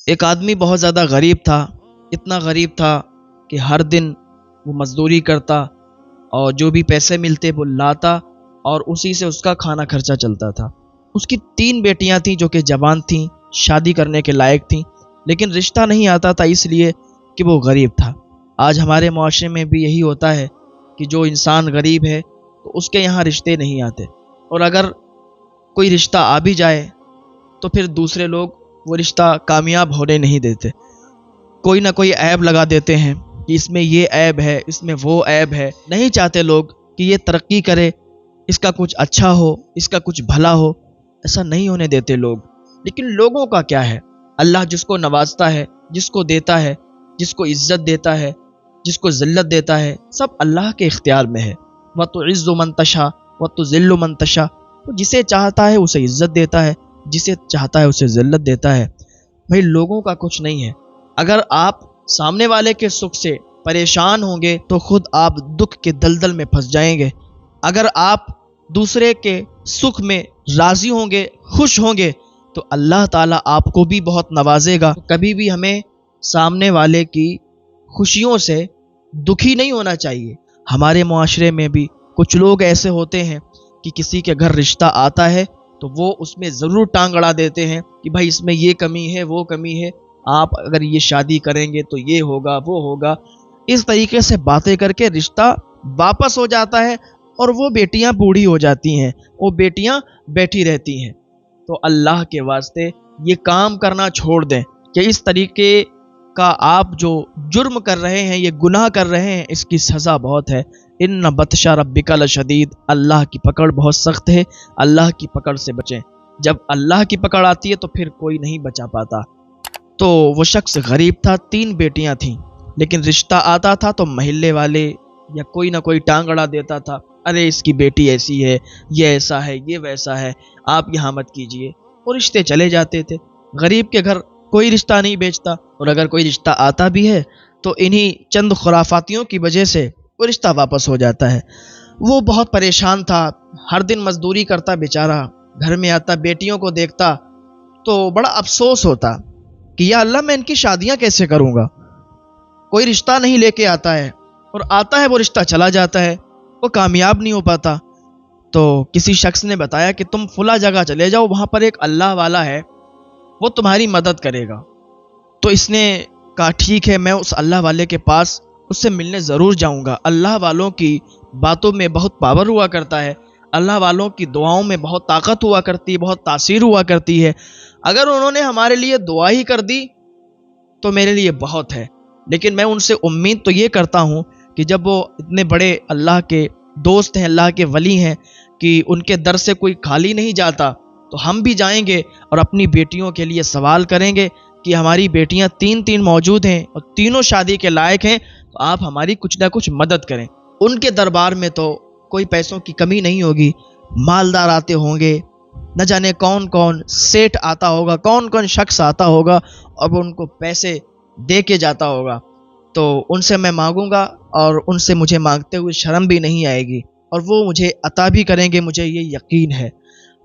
ایک آدمی بہت زیادہ غریب تھا، اتنا غریب تھا کہ ہر دن وہ مزدوری کرتا اور جو بھی پیسے ملتے وہ لاتا اور اسی سے اس کا کھانا خرچہ چلتا تھا۔ اس کی 3 بیٹیاں تھیں جو کہ جوان تھیں، شادی کرنے کے لائق تھیں، لیکن رشتہ نہیں آتا تھا اس لیے کہ وہ غریب تھا۔ آج ہمارے معاشرے میں بھی یہی ہوتا ہے کہ جو انسان غریب ہے تو اس کے یہاں رشتے نہیں آتے، اور اگر کوئی رشتہ آ بھی جائے تو پھر دوسرے لوگ وہ رشتہ کامیاب ہونے نہیں دیتے، کوئی نہ کوئی عیب لگا دیتے ہیں کہ اس میں یہ عیب ہے، اس میں وہ عیب ہے۔ نہیں چاہتے لوگ کہ یہ ترقی کرے، اس کا کچھ اچھا ہو، اس کا کچھ بھلا ہو، ایسا نہیں ہونے دیتے لوگ۔ لیکن لوگوں کا کیا ہے؟ اللہ جس کو نوازتا ہے، جس کو دیتا ہے، جس کو عزت دیتا ہے، جس کو ذلت دیتا ہے، سب اللہ کے اختیار میں ہے۔ وَتُعِزُّ مَن تَشَاءُ وَتُذِلُّ مَن تَشَاءُ، وہ جسے چاہتا ہے اسے عزت دیتا ہے، جسے چاہتا ہے اسے ذلت دیتا ہے۔ بھائی لوگوں کا کچھ نہیں ہے۔ اگر آپ سامنے والے کے سکھ سے پریشان ہوں گے تو خود آپ دکھ کے دلدل میں پھنس جائیں گے۔ اگر آپ دوسرے کے سکھ میں راضی ہوں گے، خوش ہوں گے، تو اللہ تعالیٰ آپ کو بھی بہت نوازے گا۔ کبھی بھی ہمیں سامنے والے کی خوشیوں سے دکھی نہیں ہونا چاہیے۔ ہمارے معاشرے میں بھی کچھ لوگ ایسے ہوتے ہیں کہ کسی کے گھر رشتہ آتا ہے تو وہ اس میں ضرور ٹانگ اڑا دیتے ہیں کہ بھائی اس میں یہ کمی ہے، وہ کمی ہے، آپ اگر یہ شادی کریں گے تو یہ ہوگا، وہ ہوگا۔ اس طریقے سے باتیں کر کے رشتہ واپس ہو جاتا ہے اور وہ بیٹیاں بوڑھی ہو جاتی ہیں، وہ بیٹیاں بیٹھی رہتی ہیں۔ تو اللہ کے واسطے یہ کام کرنا چھوڑ دیں کہ اس طریقے کا آپ جو جرم کر رہے ہیں، یہ گناہ کر رہے ہیں، اس کی سزا بہت ہے۔ ان بطش ربک لشدید، اللہ کی پکڑ بہت سخت ہے، اللہ کی پکڑ سے بچیں۔ جب اللہ کی پکڑ آتی ہے تو پھر کوئی نہیں بچا پاتا۔ تو وہ شخص غریب تھا، 3 بیٹیاں تھیں، لیکن رشتہ آتا تھا تو محلے والے یا کوئی نہ کوئی ٹانگ اڑا دیتا تھا، ارے اس کی بیٹی ایسی ہے، یہ ایسا ہے، یہ ویسا ہے، آپ یہاں مت کیجئے، وہ رشتے چلے جاتے تھے۔ غریب کے گھر کوئی رشتہ نہیں بیچتا، اور اگر کوئی رشتہ آتا بھی ہے تو انہی چند خرافاتیوں کی وجہ سے وہ رشتہ واپس ہو جاتا ہے۔ وہ بہت پریشان تھا، ہر دن مزدوری کرتا بیچارہ، گھر میں آتا بیٹیوں کو دیکھتا تو بڑا افسوس ہوتا کہ یا اللہ میں ان کی شادیاں کیسے کروں گا، کوئی رشتہ نہیں لے کے آتا ہے، اور آتا ہے وہ رشتہ چلا جاتا ہے، وہ کامیاب نہیں ہو پاتا۔ تو کسی شخص نے بتایا کہ تم فلاں جگہ چلے جاؤ، وہاں پر ایک اللہ والا ہے، وہ تمہاری مدد کرے گا۔ تو اس نے کہا ٹھیک ہے، میں اس اللہ والے کے پاس اس سے ملنے ضرور جاؤں گا۔ اللہ والوں کی باتوں میں بہت پاور ہوا کرتا ہے، اللہ والوں کی دعاؤں میں بہت طاقت ہوا کرتی ہے، بہت تاثیر ہوا کرتی ہے۔ اگر انہوں نے ہمارے لیے دعا ہی کر دی تو میرے لیے بہت ہے۔ لیکن میں ان سے امید تو یہ کرتا ہوں کہ جب وہ اتنے بڑے اللہ کے دوست ہیں، اللہ کے ولی ہیں، کہ ان کے در سے کوئی خالی نہیں جاتا، تو ہم بھی جائیں گے اور اپنی بیٹیوں کے لیے سوال کریں گے کہ ہماری بیٹیاں 3 موجود ہیں اور تینوں شادی کے لائق ہیں، تو آپ ہماری کچھ نہ کچھ مدد کریں۔ ان کے دربار میں تو کوئی پیسوں کی کمی نہیں ہوگی، مالدار آتے ہوں گے، نہ جانے کون کون سیٹ آتا ہوگا، کون کون شخص آتا ہوگا اور وہ ان کو پیسے دے کے جاتا ہوگا۔ تو ان سے میں مانگوں گا اور ان سے مجھے مانگتے ہوئے شرم بھی نہیں آئے گی، اور وہ مجھے عطا بھی کریں گے، مجھے یہ یقین ہے۔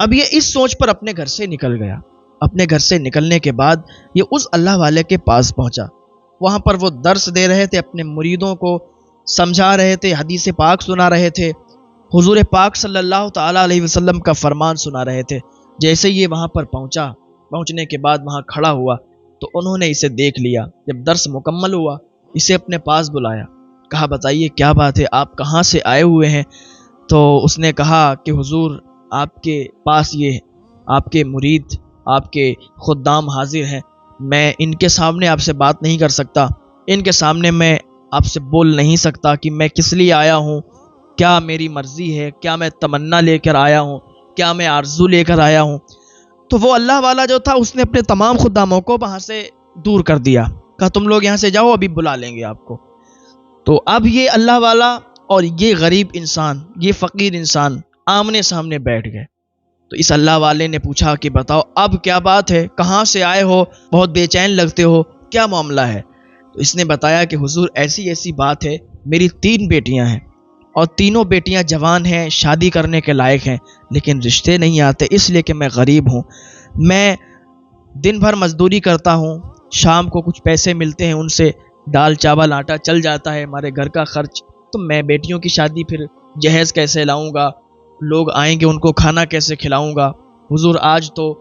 اب یہ اس سوچ پر اپنے گھر سے نکل گیا۔ اپنے گھر سے نکلنے کے بعد یہ اس اللہ والے کے پاس پہنچا۔ وہاں پر وہ درس دے رہے تھے، اپنے مریدوں کو سمجھا رہے تھے، حدیث پاک سنا رہے تھے، حضور پاک صلی اللہ تعالیٰ علیہ وسلم کا فرمان سنا رہے تھے۔ جیسے یہ وہاں پر پہنچنے کے بعد وہاں کھڑا ہوا تو انہوں نے اسے دیکھ لیا۔ جب درس مکمل ہوا اسے اپنے پاس بلایا، کہا بتائیے کیا بات ہے، آپ کہاں سے آئے ہوئے ہیں؟ تو اس نے کہا کہ حضور آپ کے پاس یہ آپ کے مرید، آپ کے خدام حاضر ہیں، میں ان کے سامنے آپ سے بات نہیں کر سکتا، ان کے سامنے میں آپ سے بول نہیں سکتا کہ میں کس لیے آیا ہوں، کیا میری مرضی ہے، کیا میں تمنا لے کر آیا ہوں، کیا میں آرزو لے کر آیا ہوں۔ تو وہ اللہ والا جو تھا اس نے اپنے تمام خداموں کو وہاں سے دور کر دیا، کہا تم لوگ یہاں سے جاؤ، ابھی بلا لیں گے آپ کو۔ تو اب یہ اللہ والا اور یہ غریب انسان، یہ فقیر انسان آمنے سامنے بیٹھ گئے۔ تو اس اللہ والے نے پوچھا کہ بتاؤ اب کیا بات ہے، کہاں سے آئے ہو، بہت بے چین لگتے ہو، کیا معاملہ ہے؟ تو اس نے بتایا کہ حضور ایسی بات ہے، میری 3 بیٹیاں ہیں اور تینوں بیٹیاں جوان ہیں، شادی کرنے کے لائق ہیں، لیکن رشتے نہیں آتے، اس لیے کہ میں غریب ہوں، میں دن بھر مزدوری کرتا ہوں، شام کو کچھ پیسے ملتے ہیں، ان سے دال چاول آٹا چل جاتا ہے ہمارے گھر کا خرچ، تو میں بیٹیوں کی شادی پھر جہیز کیسے لاؤں گا، لوگ آئیں گے ان کو کھانا کیسے کھلاؤں گا۔ حضور آج تو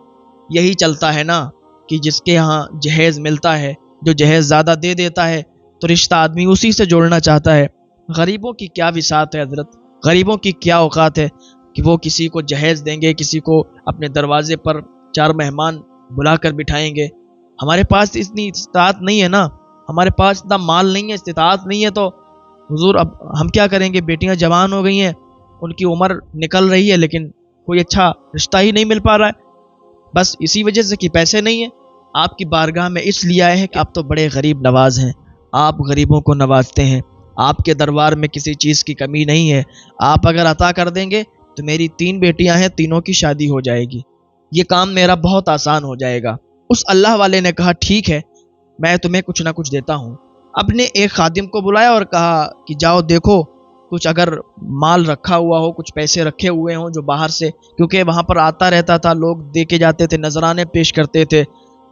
یہی چلتا ہے نا کہ جس کے ہاں جہیز ملتا ہے، جو جہیز زیادہ دے دیتا ہے تو رشتہ آدمی اسی سے جوڑنا چاہتا ہے۔ غریبوں کی کیا وسعت ہے حضرت، غریبوں کی کیا اوقات ہے کہ وہ کسی کو جہیز دیں گے، کسی کو اپنے دروازے پر 4 مہمان بلا کر بٹھائیں گے۔ ہمارے پاس اتنی استطاعت نہیں ہے نا، ہمارے پاس اتنا مال نہیں ہے، استطاعت نہیں ہے، تو حضور اب ہم کیا کریں گے؟ بیٹیاں جوان ہو گئی ہیں، ان کی عمر نکل رہی ہے، لیکن کوئی اچھا رشتہ ہی نہیں مل پا رہا ہے، بس اسی وجہ سے کہ پیسے نہیں ہیں۔ آپ کی بارگاہ میں اس لیے آئے ہیں کہ آپ تو بڑے غریب نواز ہیں، آپ غریبوں کو نوازتے ہیں، آپ کے دربار میں کسی چیز کی کمی نہیں ہے، آپ اگر عطا کر دیں گے تو میری 3 بیٹیاں ہیں، تینوں کی شادی ہو جائے گی، یہ کام میرا بہت آسان ہو جائے گا۔ اس اللہ والے نے کہا ٹھیک ہے، میں تمہیں کچھ نہ کچھ دیتا ہوں۔ اپنے ایک خادم کو بلایا اور کہا کہ جاؤ دیکھو کچھ اگر مال رکھا ہوا ہو، کچھ پیسے رکھے ہوئے ہوں جو باہر سے، کیونکہ وہاں پر آتا رہتا تھا، لوگ دے کے جاتے تھے، نذرانے پیش کرتے تھے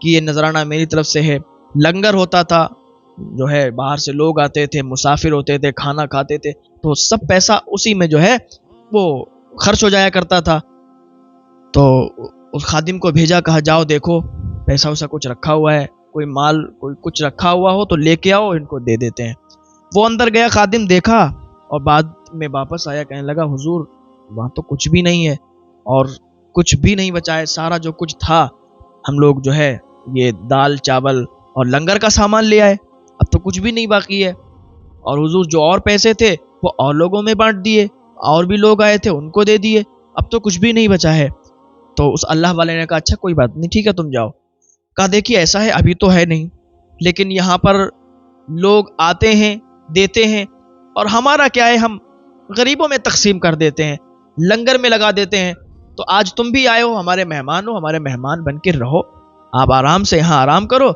کہ یہ نذرانہ میری طرف سے ہے، لنگر ہوتا تھا، جو ہے باہر سے لوگ آتے تھے، مسافر ہوتے تھے، کھانا کھاتے تھے، تو سب پیسہ اسی میں جو ہے وہ خرچ ہو جایا کرتا تھا۔ تو اس خادم کو بھیجا، کہا جاؤ دیکھو پیسہ ویسا کچھ رکھا ہوا ہے، کوئی مال کوئی کچھ رکھا ہوا ہو تو لے کے آؤ، ان کو دے دیتے ہیں۔ وہ اندر گیا، خادم دیکھا اور بعد میں واپس آیا، کہنے لگا حضور وہاں تو کچھ بھی نہیں ہے، اور کچھ بھی نہیں بچا ہے، سارا جو کچھ تھا ہم لوگ جو ہے یہ دال چاول اور لنگر کا سامان لے آئے، اب تو کچھ بھی نہیں باقی ہے۔ اور حضور جو اور پیسے تھے وہ اور لوگوں میں بانٹ دیے، اور بھی لوگ آئے تھے ان کو دے دیے، اب تو کچھ بھی نہیں بچا ہے۔ تو اس اللہ والے نے کہا اچھا کوئی بات نہیں، ٹھیک ہے تم جاؤ۔ کہا دیکھیے ایسا ہے ابھی تو ہے نہیں، لیکن یہاں پر لوگ آتے ہیں دیتے ہیں، اور ہمارا کیا ہے، ہم غریبوں میں تقسیم کر دیتے ہیں، لنگر میں لگا دیتے ہیں، تو آج تم بھی آئے ہو، ہمارے مہمان ہو، ہمارے مہمان بن کے رہو، آپ آرام سے یہاں آرام کرو،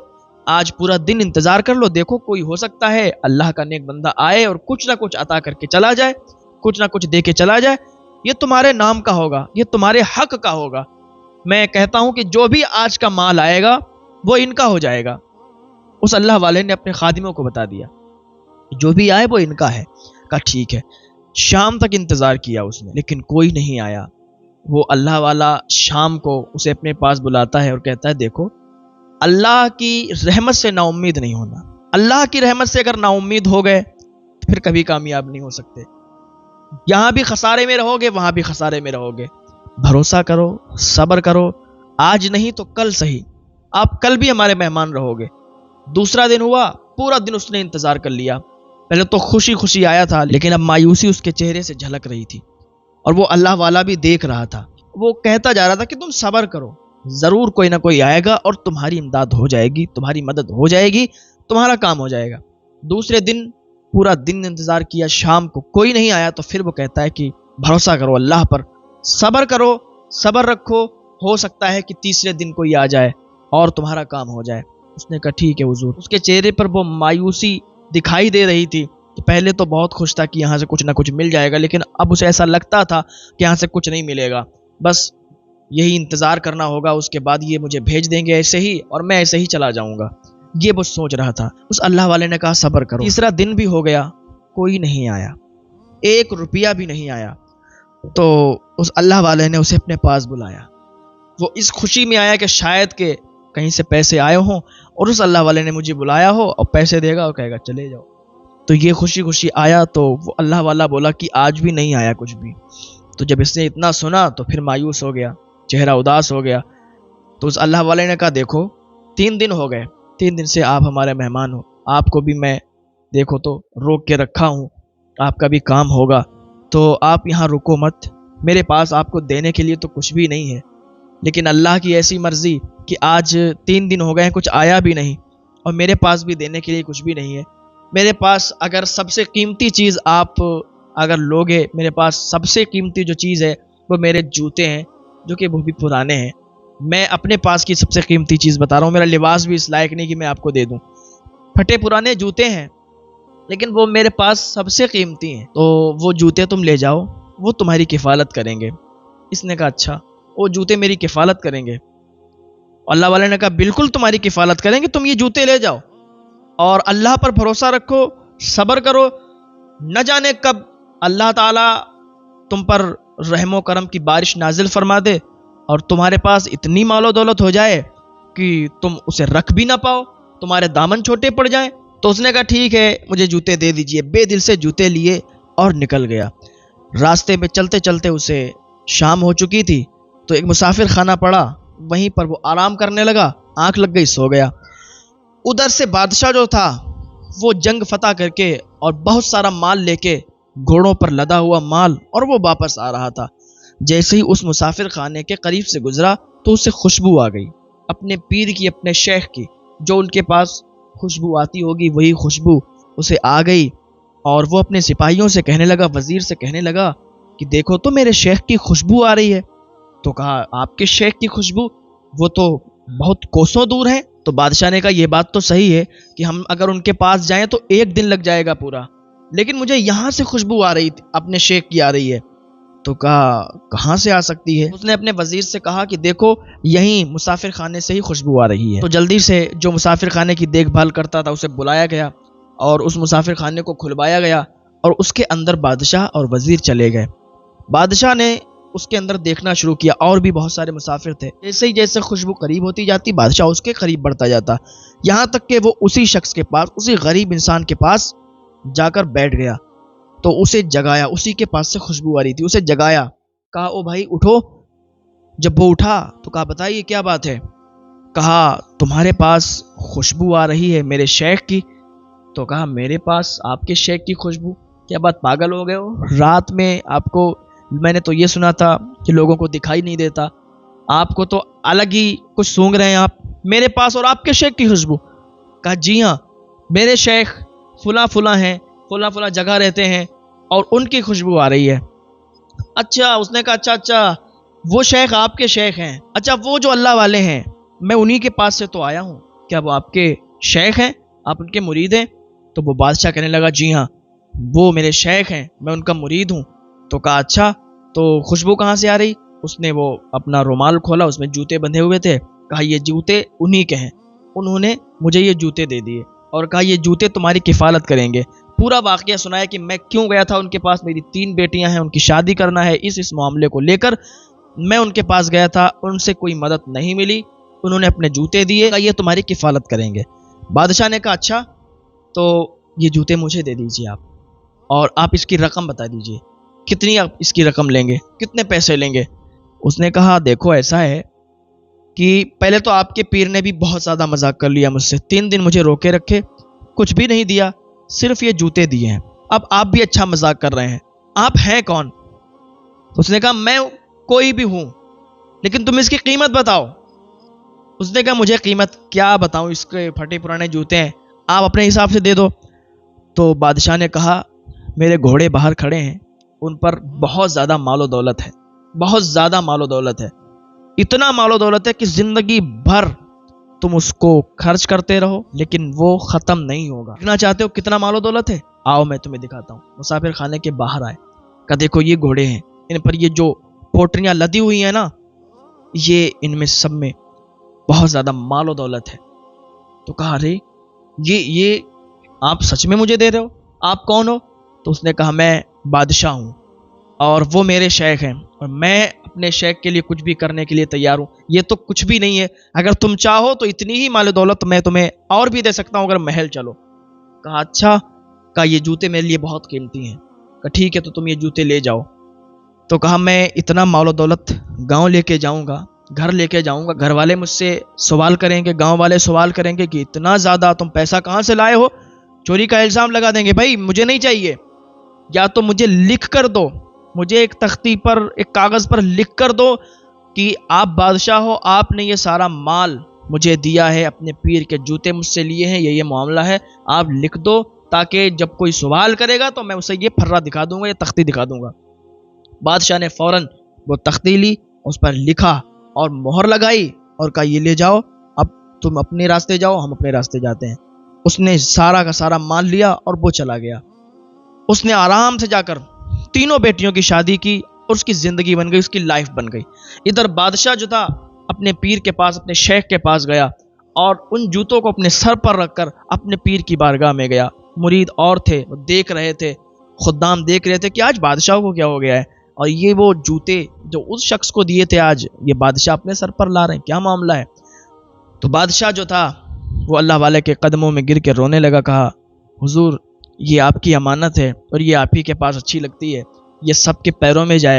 آج پورا دن انتظار کر لو، دیکھو کوئی ہو سکتا ہے اللہ کا نیک بندہ آئے اور کچھ نہ کچھ عطا کر کے چلا جائے، کچھ نہ کچھ دے کے چلا جائے، یہ تمہارے نام کا ہوگا، یہ تمہارے حق کا ہوگا۔ میں کہتا ہوں کہ جو بھی آج کا مال آئے گا وہ ان کا ہو جائے گا۔ اس اللہ والے نے اپنے خادموں کو بتا دیا جو بھی آئے وہ ان کا ہے۔ کہا ٹھیک ہے۔ شام تک انتظار کیا اس نے، لیکن کوئی نہیں آیا۔ وہ اللہ والا شام کو اسے اپنے پاس بلاتا ہے اور کہتا ہے دیکھو اللہ کی رحمت سے نا امید نہیں ہونا، اللہ کی رحمت سے اگر نا امید ہو گئے تو پھر کبھی کامیاب نہیں ہو سکتے، یہاں بھی خسارے میں رہو گے، وہاں بھی خسارے میں رہو گے۔ بھروسہ کرو، صبر کرو، آج نہیں تو کل صحیح، آپ کل بھی ہمارے مہمان رہو گے۔ دوسرا دن ہوا، پورا دن اس نے انتظار کر لیا، پہلے تو خوشی خوشی آیا تھا، لیکن اب مایوسی اس کے چہرے سے جھلک رہی تھی، اور وہ اللہ والا بھی دیکھ رہا تھا۔ وہ کہتا جا رہا تھا کہ تم صبر کرو، ضرور کوئی نہ کوئی آئے گا اور تمہاری امداد ہو جائے گی، تمہاری مدد ہو جائے گی، تمہارا کام ہو جائے گا۔ دوسرے دن پورا دن انتظار کیا، شام کو کوئی نہیں آیا، تو پھر وہ کہتا ہے کہ بھروسہ کرو اللہ پر، صبر کرو، صبر رکھو، ہو سکتا ہے کہ تیسرے دن کوئی آ جائے اور تمہارا کام ہو جائے۔ اس نے کہا ٹھیک ہے حضور۔ اس کے چہرے پر وہ مایوسی دکھائی دے رہی تھی کہ پہلے تو بہت خوش تھا کہ یہاں سے کچھ نہ کچھ مل جائے گا، لیکن اب اسے ایسا لگتا تھا کہ یہاں سے کچھ نہیں ملے گا، بس یہی انتظار کرنا ہوگا، اس کے بعد یہ مجھے بھیج دیں گے ایسے ہی، اور میں ایسے ہی چلا جاؤں گا، یہ وہ سوچ رہا تھا۔ اس اللہ والے نے کہا صبر کرو۔ تیسرا دن بھی ہو گیا، کوئی نہیں آیا، 1 روپیہ بھی نہیں آیا۔ تو اس اللہ والے نے اسے اپنے پاس بلایا، وہ اس خوشی میں آیا کہ شاید کہ کہیں سے پیسے آئے ہوں اور اس اللہ والے نے مجھے بلایا ہو اور پیسے دے گا اور کہے گا چلے جاؤ۔ تو یہ خوشی خوشی آیا، تو وہ اللہ والا بولا کہ آج بھی نہیں آیا کچھ بھی۔ تو جب اس نے اتنا سنا تو پھر مایوس ہو گیا، چہرہ اداس ہو گیا۔ تو اس اللہ والے نے کہا دیکھو 3 دن ہو گئے، 3 دن سے آپ ہمارے مہمان ہو، آپ کو بھی میں دیکھو تو روک کے رکھا ہوں، آپ کا بھی کام ہوگا، تو آپ یہاں رکو مت، میرے پاس آپ کو دینے کے لیے تو کچھ بھی نہیں ہے، لیکن اللہ کی ایسی مرضی کہ آج 3 دن ہو گئے ہیں کچھ آیا بھی نہیں، اور میرے پاس بھی دینے کے لیے کچھ بھی نہیں ہے۔ میرے پاس اگر سب سے قیمتی چیز آپ اگر لوگے، میرے پاس سب سے قیمتی جو چیز ہے وہ میرے جوتے ہیں، جو کہ وہ بھی پرانے ہیں۔ میں اپنے پاس کی سب سے قیمتی چیز بتا رہا ہوں، میرا لباس بھی اس لائق نہیں کہ میں آپ کو دے دوں، پھٹے پرانے جوتے ہیں، لیکن وہ میرے پاس سب سے قیمتی ہیں، تو وہ جوتے تم لے جاؤ، وہ تمہاری کفالت کریں گے۔ اس نے کہا اچھا، وہ جوتے میری کفالت کریں گے؟ اللہ والے نے کہا بالکل تمہاری کفالت کریں گے، تم یہ جوتے لے جاؤ اور اللہ پر بھروسہ رکھو، صبر کرو، نہ جانے کب اللہ تعالیٰ تم پر رحم و کرم کی بارش نازل فرما دے اور تمہارے پاس اتنی مال و دولت ہو جائے کہ تم اسے رکھ بھی نہ پاؤ، تمہارے دامن چھوٹے پڑ جائیں۔ تو اس نے کہا ٹھیک ہے مجھے جوتے دے دیجئے، بے دل سے جوتے لیے اور نکل گیا۔ راستے میں چلتے چلتے اسے شام ہو چکی تھی تو ایک مسافر خانہ پڑا، وہیں پر وہ آرام کرنے لگا، آنکھ لگ گئی، سو گیا۔ ادھر سے بادشاہ جو تھا وہ جنگ فتح کر کے اور بہت سارا مال لے کے، گھوڑوں پر لدا ہوا مال، اور وہ واپس آ رہا تھا۔ جیسے ہی اس مسافر خانے کے قریب سے گزرا تو اسے خوشبو آ گئی، اپنے پیر کی، اپنے شیخ کی، جو ان کے پاس خوشبو آتی ہوگی وہی خوشبو اسے آ گئی، اور وہ اپنے سپاہیوں سے کہنے لگا، وزیر سے کہنے لگا کہ دیکھو تو میرے شیخ کی خوشبو آ رہی ہے۔ تو کہا آپ کے شیخ کی خوشبو؟ وہ تو بہت کوسوں دور ہیں۔ تو بادشاہ نے کہا یہ بات تو صحیح ہے کہ ہم اگر ان کے پاس جائیں تو ایک دن لگ جائے گا پورا، لیکن مجھے یہاں سے خوشبو آ رہی تھی، اپنے شیخ کی آ رہی ہے۔ تو کہا کہاں سے آ سکتی ہے؟ اس نے اپنے وزیر سے کہا کہ دیکھو یہیں مسافر خانے سے ہی خوشبو آ رہی ہے۔ تو جلدی سے جو مسافر خانے کی دیکھ بھال کرتا تھا اسے بلایا گیا اور اس مسافر خانے کو کھلوایا گیا اور اس کے اندر بادشاہ اور وزیر چلے گئے۔ بادشاہ نے اس کے اندر دیکھنا شروع کیا، اور بھی بہت سارے مسافر تھے۔ جیسے ہی جیسے خوشبو قریب ہوتی جاتی بادشاہ اس کے قریب بڑھتا جاتا، یہاں تک کہ وہ اسی شخص کے پاس، اسی غریب انسان کے پاس جا کر بیٹھ گیا۔ تو اسے جگایا، اسی کے پاس سے خوشبو آ رہی تھی، اسے جگایا، کہا او بھائی اٹھو۔ جب وہ اٹھا تو کہا بتائیے کیا بات ہے؟ کہا تمہارے پاس خوشبو آ رہی ہے میرے شیخ کی۔ تو کہا میرے پاس آپ کے شیخ کی خوشبو؟ کیا بات پاگل ہو گئے ہو؟ رات میں آپ کو میں نے تو یہ سنا تھا کہ لوگوں کو دکھائی نہیں دیتا، آپ کو تو الگ ہی کچھ سونگ رہے ہیں آپ، میرے پاس اور آپ کے شیخ کی خوشبو؟ کہا جی ہاں میرے شیخ فلاں فلاں ہیں، فلاں فلاں جگہ رہتے ہیں اور ان کی خوشبو آ رہی ہے۔ اچھا، اس نے کہا اچھا وہ شیخ آپ کے شیخ ہیں، اچھا وہ جو اللہ والے ہیں، میں انہی کے پاس سے تو آیا ہوں، کیا وہ آپ کے شیخ ہیں، آپ ان کے مرید ہیں؟ تو وہ بادشاہ کہنے لگا جی ہاں وہ میرے شیخ ہیں، میں ان کا مرید ہوں۔ تو کہا اچھا تو خوشبو کہاں سے آ رہی؟ اس نے وہ اپنا رومال کھولا، اس میں جوتے بندھے ہوئے تھے، کہا یہ جوتے انہی کے ہیں، انہوں نے مجھے یہ جوتے دے دیے اور کہا یہ جوتے تمہاری کفالت کریں گے۔ پورا واقعہ سنایا کہ میں کیوں گیا تھا ان کے پاس، میری 3 بیٹیاں ہیں، ان کی شادی کرنا ہے، اس معاملے کو لے کر میں ان کے پاس گیا تھا، ان سے کوئی مدد نہیں ملی، انہوں نے اپنے جوتے دیے، یہ تمہاری کفالت کریں گے۔ بادشاہ نے کہا اچھا تو یہ جوتے مجھے دے دیجیے آپ، اور آپ اس کی رقم بتا دیجیے، کتنی آپ اس کی رقم لیں گے، کتنے پیسے لیں گے؟ اس نے کہا دیکھو ایسا ہے کہ پہلے تو آپ کے پیر نے بھی بہت زیادہ مذاق کر لیا مجھ سے، 3 دن مجھے روکے رکھے، کچھ بھی نہیں دیا، صرف یہ جوتے دیے ہیں، اب آپ بھی اچھا مذاق کر رہے ہیں، آپ ہیں کون؟ اس نے کہا میں کوئی بھی ہوں، لیکن تم اس کی قیمت بتاؤ۔ اس نے کہا مجھے قیمت کیا بتاؤں، اس کے پھٹے پرانے جوتے ہیں، آپ اپنے حساب سے دے دو۔ تو بادشاہ نے کہا میرے گھوڑے باہر کھڑے ہیں، ان پر بہت زیادہ مال و دولت ہے، بہت زیادہ مال و دولت ہے، اتنا مال و دولت ہے کہ زندگی بھر تم اس کو خرچ کرتے رہو لیکن وہ ختم نہیں ہوگا۔ دیکھنا چاہتے ہو کتنا مال و دولت ہے؟ آؤ میں تمہیں دکھاتا ہوں۔ مسافر خانے کے باہر آئے، کہا دیکھو یہ گھوڑے ہیں، ان پر یہ جو پوٹریاں لدی ہوئی ہیں نا، یہ ان میں سب میں بہت زیادہ مال و دولت ہے۔ تو کہا ارے یہ آپ سچ میں مجھے دے رہے ہو؟ آپ کون ہو؟ تو اس نے کہا میں بادشاہ ہوں اور وہ میرے شیخ ہیں، اور میں اپنے شیخ کے لیے کچھ بھی کرنے کے لیے تیار ہوں، یہ تو کچھ بھی نہیں ہے، اگر تم چاہو تو اتنی ہی مال و دولت میں تمہیں اور بھی دے سکتا ہوں اگر محل چلو۔ کہا اچھا، کہا یہ جوتے میرے لیے بہت قیمتی ہیں، کہا ٹھیک ہے تو تم یہ جوتے لے جاؤ۔ تو کہا میں اتنا مال و دولت گاؤں لے کے جاؤں گا، گھر لے کے جاؤں گا، گھر والے مجھ سے سوال کریں گے، گاؤں والے سوال کریں گے کہ اتنا زیادہ تم پیسہ کہاں سے لائے ہو، چوری کا الزام لگا دیں گے، بھائی مجھے نہیں چاہیے، یا تو مجھے لکھ کر دو، مجھے ایک تختی پر، ایک کاغذ پر لکھ کر دو کہ آپ بادشاہ ہو، آپ نے یہ سارا مال مجھے دیا ہے، اپنے پیر کے جوتے مجھ سے لیے ہیں، یہ معاملہ ہے، آپ لکھ دو تاکہ جب کوئی سوال کرے گا تو میں اسے یہ پھرا دکھا دوں گا، یہ تختی دکھا دوں گا۔ بادشاہ نے فوراً وہ تختی لی، اس پر لکھا اور مہر لگائی اور کہا یہ لے جاؤ، اب تم اپنے راستے جاؤ، ہم اپنے راستے جاتے ہیں۔ اس نے سارا کا سارا مال لیا اور وہ چلا گیا۔ اس نے آرام سے جا کر 3 بیٹیوں کی شادی کی اور اس کی زندگی بن گئی، اس کی لائف بن گئی۔ ادھر بادشاہ جو تھا اپنے پیر کے پاس، اپنے شیخ کے پاس گیا اور ان جوتوں کو اپنے سر پر رکھ کر اپنے پیر کی بارگاہ میں گیا۔ مرید اور تھے، وہ دیکھ رہے تھے، خدام دیکھ رہے تھے کہ آج بادشاہ کو کیا ہو گیا ہے، اور یہ وہ جوتے جو اس شخص کو دیے تھے آج یہ بادشاہ اپنے سر پر لا رہے ہیں، کیا معاملہ ہے؟ تو بادشاہ جو تھا وہ اللہ والے کے قدموں میں گر کے رونے لگا، کہا حضور یہ آپ کی امانت ہے اور یہ آپ ہی کے پاس اچھی لگتی ہے، یہ سب کے پیروں میں جائے